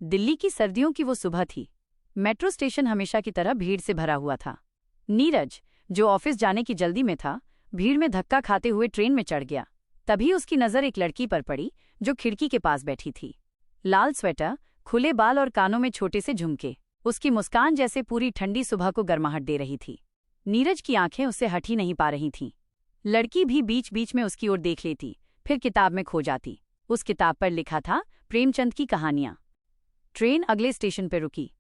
दिल्ली की सर्दियों की वो सुबह थी। मेट्रो स्टेशन हमेशा की तरह भीड़ से भरा हुआ था। नीरज, जो ऑफिस जाने की जल्दी में था, भीड़ में धक्का खाते हुए ट्रेन में चढ़ गया। तभी उसकी नज़र एक लड़की पर पड़ी जो खिड़की के पास बैठी थी। लाल स्वेटर, खुले बाल और कानों में छोटे से झुमके। उसकी मुस्कान जैसे पूरी ठंडी सुबह को गर्माहट दे रही थी। नीरज की आंखें उससे हट ही नहीं पा रही थीं। लड़की भी बीच बीच में उसकी ओर देख लेती, फिर किताब में खो जाती। उस किताब पर लिखा था प्रेमचंद की कहानियां। ट्रेन अगले स्टेशन पर रुकी।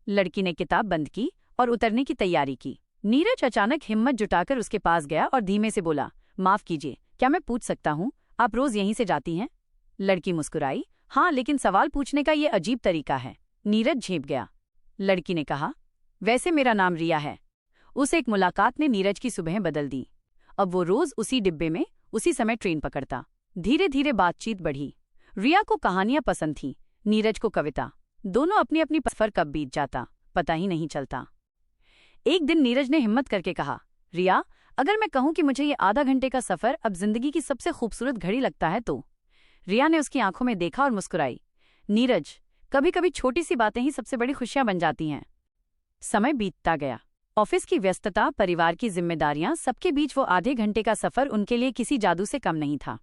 लड़की ने किताब बंद की और उतरने की तैयारी की। नीरज अचानक हिम्मत जुटाकर उसके पास गया और धीमे से बोला, माफ कीजिए, क्या मैं पूछ सकता हूँ, आप रोज यहीं से जाती हैं? लड़की मुस्कुराई, हाँ, लेकिन सवाल पूछने का ये अजीब तरीका है। नीरज झेप गया। लड़की ने कहा, वैसे मेरा नाम रिया है। उस एक मुलाकात ने नीरज की सुबह बदल दी। अब वो रोज उसी डिब्बे में उसी समय ट्रेन पकड़ता। धीरे धीरे बातचीत बढ़ी। रिया को कहानियां पसंद थीं, नीरज को कविता। दोनों अपनी अपनी सफर कब बीत जाता पता ही नहीं चलता। एक दिन नीरज ने हिम्मत करके कहा, रिया, अगर मैं कहूं कि मुझे ये आधा घंटे का सफर अब जिंदगी की सबसे खूबसूरत घड़ी लगता है तो? रिया ने उसकी आंखों में देखा और मुस्कुराई। नीरज, कभी कभी छोटी सी बातें ही सबसे बड़ी खुशियां बन जाती हैं। समय बीतता गया। ऑफिस की व्यस्तता, परिवार की जिम्मेदारियां, सबके बीच वो आधे घंटे का सफर उनके लिए किसी जादू से कम नहीं था।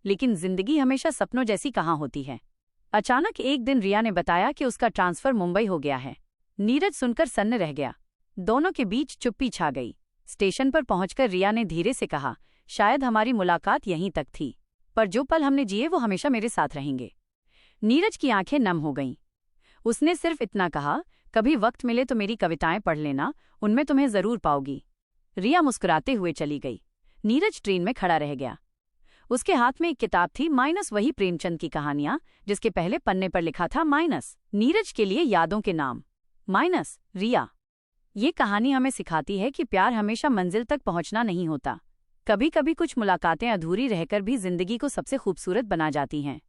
लेकिन जिंदगी हमेशा सपनों जैसी कहाँ होती है। अचानक एक दिन रिया ने बताया कि उसका ट्रांसफर मुंबई हो गया है। नीरज सुनकर सन्न रह गया। दोनों के बीच चुप्पी छा गई। स्टेशन पर पहुंचकर रिया ने धीरे से कहा, शायद हमारी मुलाकात यहीं तक थी, पर जो पल हमने जिए वो हमेशा मेरे साथ रहेंगे। नीरज की आंखें नम हो गईं। उसने सिर्फ इतना कहा, कभी वक्त मिले तो मेरी कविताएं पढ़ लेना, उनमें तुम्हें जरूर पाओगी। रिया मुस्कुराते हुए चली गई। नीरज ट्रेन में खड़ा रह गया। उसके हाथ में एक किताब थी, माइनस वही प्रेमचंद की कहानियां, जिसके पहले पन्ने पर लिखा था माइनस, नीरज के लिए यादों के नाम। माइनस रिया। ये कहानी हमें सिखाती है कि प्यार हमेशा मंजिल तक पहुंचना नहीं होता। कभी कभी कुछ मुलाकातें अधूरी रहकर भी जिंदगी को सबसे खूबसूरत बना जाती हैं।